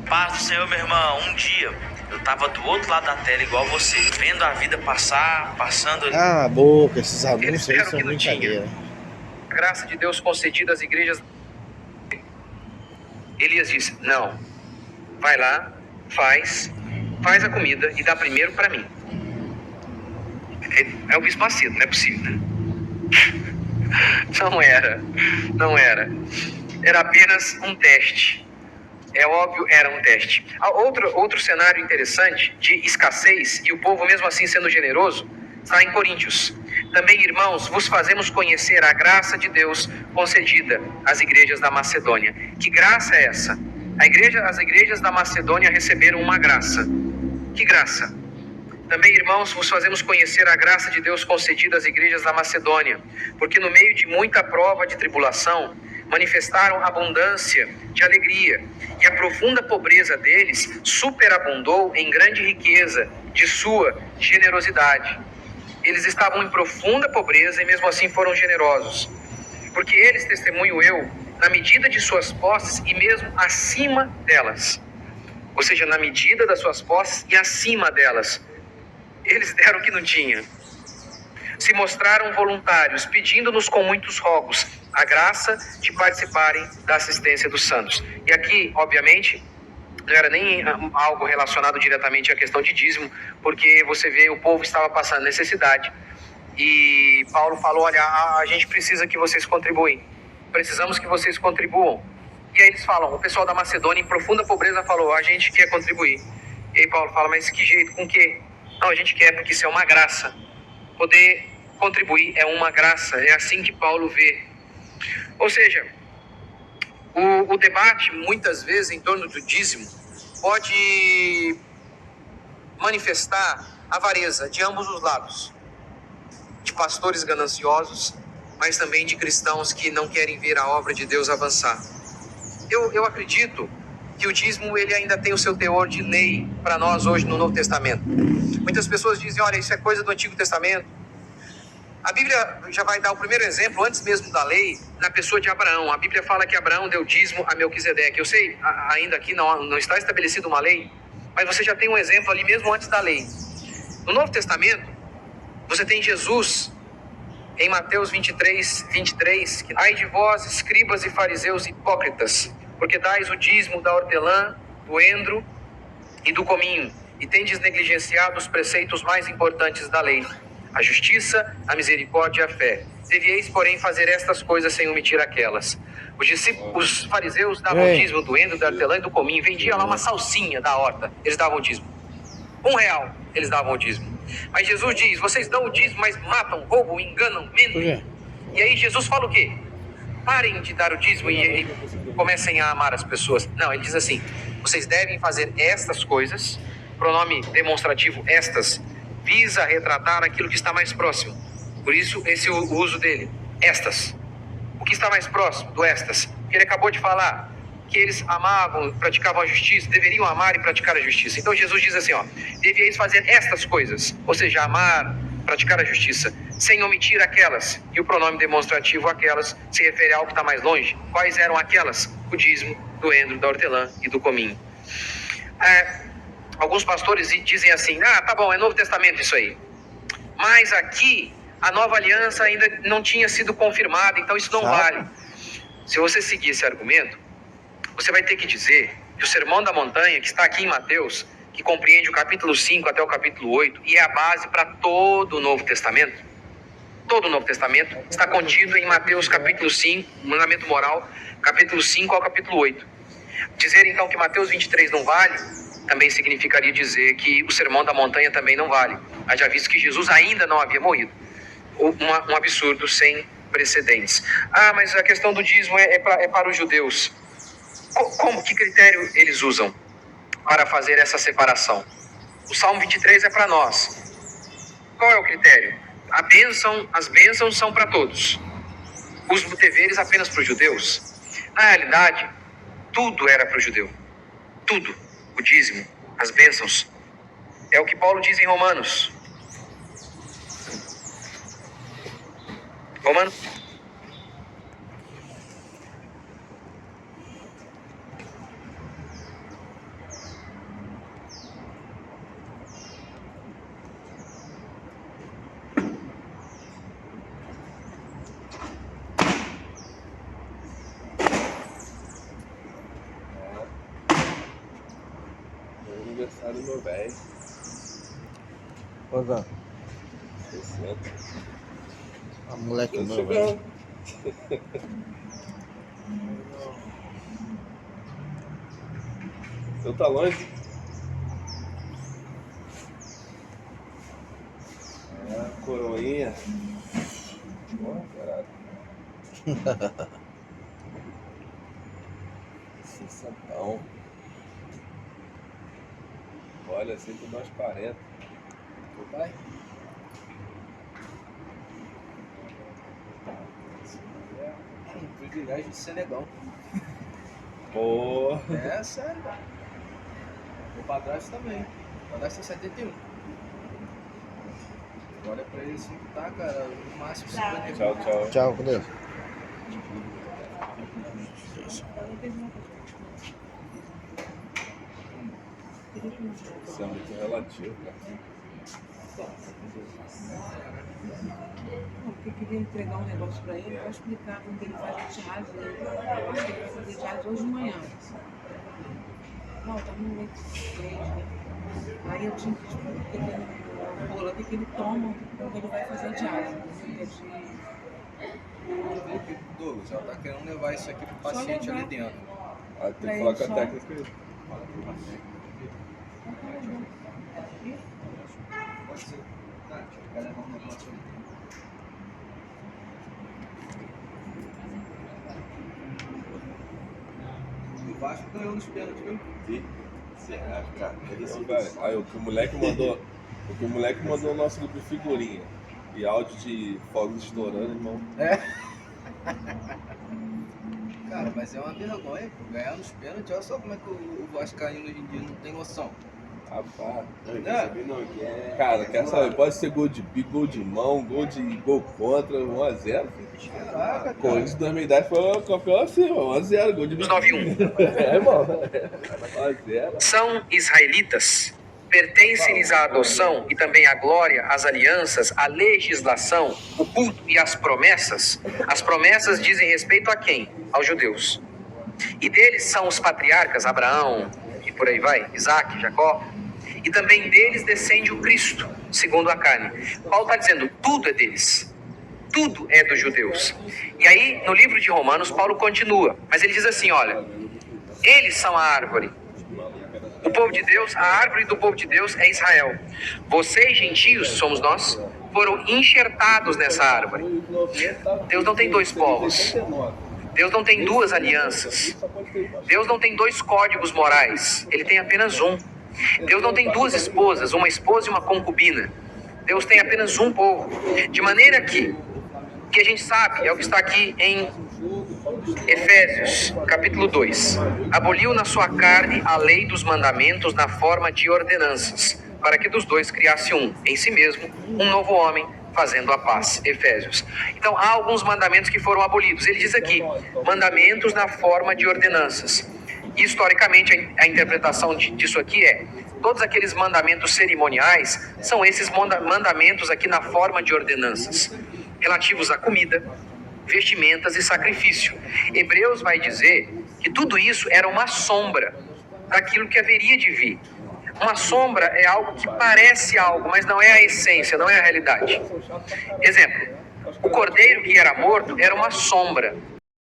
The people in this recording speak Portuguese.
Paz do Senhor, meu irmão. Um dia eu tava do outro lado da tela, igual você, vendo a vida passando ali. Ah, boca, esses Eles anúncios aí disseram são que não tinha. brincadeira. A graça de Deus concedida às igrejas. Elias disse: não, vai lá, faz a comida e dá primeiro para mim. É o Bispo Macedo, não é possível, né? Não era. Era apenas um teste. É óbvio, era um teste. Outro cenário interessante de escassez, e o povo mesmo assim sendo generoso, está em Coríntios. Também, irmãos, vos fazemos conhecer a graça de Deus concedida às igrejas da Macedônia. Que graça é essa? As igrejas da Macedônia receberam uma graça. Que graça? Também, irmãos, vos fazemos conhecer a graça de Deus concedida às igrejas da Macedônia, porque no meio de muita prova de tribulação, manifestaram abundância de alegria, e a profunda pobreza deles superabundou em grande riqueza de sua generosidade. Eles estavam em profunda pobreza e mesmo assim foram generosos, porque eles, testemunho eu, na medida de suas posses e mesmo acima delas, ou seja, na medida das suas posses e acima delas, eles deram o que não tinha. Se mostraram voluntários, pedindo-nos com muitos rogos a graça de participarem da assistência dos santos. E aqui, obviamente, não era nem algo relacionado diretamente à questão de dízimo, porque você vê, o povo estava passando necessidade. E Paulo falou, olha, a gente precisa que vocês contribuem. Precisamos que vocês contribuam. E aí eles falam, o pessoal da Macedônia, em profunda pobreza, falou, a gente quer contribuir. E aí Paulo fala, mas que jeito, com quê? Não, a gente quer porque isso é uma graça. Poder contribuir é uma graça, é assim que Paulo vê. Ou seja, o debate, muitas vezes, em torno do dízimo, pode manifestar avareza de ambos os lados. De pastores gananciosos, mas também de cristãos que não querem ver a obra de Deus avançar. Eu acredito que o dízimo ele ainda tem o seu teor de lei para nós hoje no Novo Testamento. Muitas pessoas dizem, olha, isso é coisa do Antigo Testamento. A Bíblia já vai dar o primeiro exemplo, antes mesmo da lei, na pessoa de Abraão. A Bíblia fala que Abraão deu dízimo a Melquisedeque. Eu sei, ainda aqui não está estabelecida uma lei, mas você já tem um exemplo ali mesmo antes da lei. No Novo Testamento, você tem Jesus em Mateus 23, que ai de vós, escribas e fariseus hipócritas, porque dais o dízimo da hortelã, do endro e do cominho, e tendes negligenciado os preceitos mais importantes da lei, a justiça, a misericórdia e a fé. Devieis, porém, fazer estas coisas sem omitir aquelas. Os fariseus davam o dízimo do endro, da hortelã e do cominho, vendia lá uma salsinha da horta, eles davam o dízimo. R$1 eles davam o dízimo. Mas Jesus diz, vocês dão o dízimo, mas matam, roubam, enganam, mentem. E aí Jesus fala o quê? Parem de dar o dízimo e comecem a amar as pessoas. Não, ele diz assim, vocês devem fazer estas coisas, pronome demonstrativo estas, visa retratar aquilo que está mais próximo. Por isso, esse é o uso dele. Estas. O que está mais próximo do estas? Que ele acabou de falar, que eles amavam, praticavam a justiça, deveriam amar e praticar a justiça. Então Jesus diz assim, ó, devieis fazer estas coisas, ou seja, amar, praticar a justiça, sem omitir aquelas. E o pronome demonstrativo aquelas se refere a algo que está mais longe. Quais eram aquelas? O dízimo, do endro, da hortelã e do cominho. Alguns pastores dizem assim, tá bom, é Novo Testamento isso aí. Mas aqui, a nova aliança ainda não tinha sido confirmada, então isso não vale. Se você seguir esse argumento, você vai ter que dizer que o Sermão da Montanha, que está aqui em Mateus, que compreende o capítulo 5 até o capítulo 8, e é a base para todo o Novo Testamento, todo o Novo Testamento está contido em Mateus capítulo 5, mandamento moral, capítulo 5 ao capítulo 8. Dizer então que Mateus 23 não vale, também significaria dizer que o Sermão da Montanha também não vale, haja visto que Jesus ainda não havia morrido. Um absurdo sem precedentes. Mas a questão do dízimo é para os judeus. Que critério eles usam para fazer essa separação? O Salmo 23 é para nós. Qual é o critério? As bênçãos são para todos. Os deveres apenas para os judeus. Na realidade, tudo era para o judeu. Tudo. O dízimo, as bênçãos. É o que Paulo diz em Romanos. aniversário do meu velho. Quantos anos? 60. Ah, moleque Tô meu, chegando. velho. Você tá longe? Ah, coroinha. Porra, caralho. 60. Olha, assim tu dá uns 40. Teu pai? O privilégio de ser negão. Porra. É sério. O padrasto também. O padrasto é 71. Olha pra ele assim que tá, cara, no máximo 50. Tchau, tchau. Tchau, com Deus. Isso é muito relativo, cara. Porque eu queria entregar um negócio para ele, para explicar como ele faz a diálise. Eu acho que ele vai fazer diálise hoje de manhã. Não, tá no meio de 3, né? Aí eu tinha que explicar um bolo aqui que ele toma quando ele vai fazer a diálise. Douglas, ela tá querendo levar isso aqui pro paciente levar. ali dentro. Ah, tem Pra que falar ele com a só. técnica aí. Pode ser. Ah, quer levar um negócio ali. O Vasco ganhou nos pênaltis, viu? Cara, não, velho. Aí o que o moleque mandou. O que o moleque mandou no nosso grupo de figurinha. E áudio de fogos estourando, irmão. Cara, mas é uma vergonha, pô. Ganhar nos pênaltis, olha só como é que o Vascaíno hoje em dia não tem noção. Rapaz. É. Cara, quer saber? Pode ser gol de bico, gol de mão, gol contra, 1x0. Caraca, Corinthians 2010 foi o campeão assim, 1x0, gol de bico. 9-1. É, irmão. 1x0. São israelitas. Pertencem-lhes a adoção e também a glória, as alianças, a legislação, o culto e as promessas. As promessas dizem respeito a quem? Aos judeus. E deles são os patriarcas, Abraão, e por aí vai, Isaac, Jacó. E também deles descende o Cristo, segundo a carne. Paulo está dizendo, tudo é deles. Tudo é dos judeus. E aí, no livro de Romanos, Paulo continua. Mas ele diz assim, olha, eles são a árvore do povo de Deus, a árvore do povo de Deus é Israel. Vocês, gentios, somos nós, foram enxertados nessa árvore. Deus não tem dois povos. Deus não tem duas alianças. Deus não tem dois códigos morais. Ele tem apenas um. Deus não tem duas esposas, uma esposa e uma concubina. Deus tem apenas um povo. De maneira que o que a gente sabe é o que está aqui em Efésios, capítulo 2. Aboliu na sua carne a lei dos mandamentos na forma de ordenanças, para que dos dois criasse um, em si mesmo, um novo homem, fazendo a paz. Efésios. Então, há alguns mandamentos que foram abolidos. Ele diz aqui, mandamentos na forma de ordenanças. Historicamente, a interpretação disso aqui é, todos aqueles mandamentos cerimoniais são esses mandamentos aqui na forma de ordenanças, relativos à comida, vestimentas e sacrifício. Hebreus vai dizer que tudo isso era uma sombra daquilo que haveria de vir. Uma sombra é algo que parece algo, mas não é a essência, não é a realidade. Exemplo, o cordeiro que era morto era uma sombra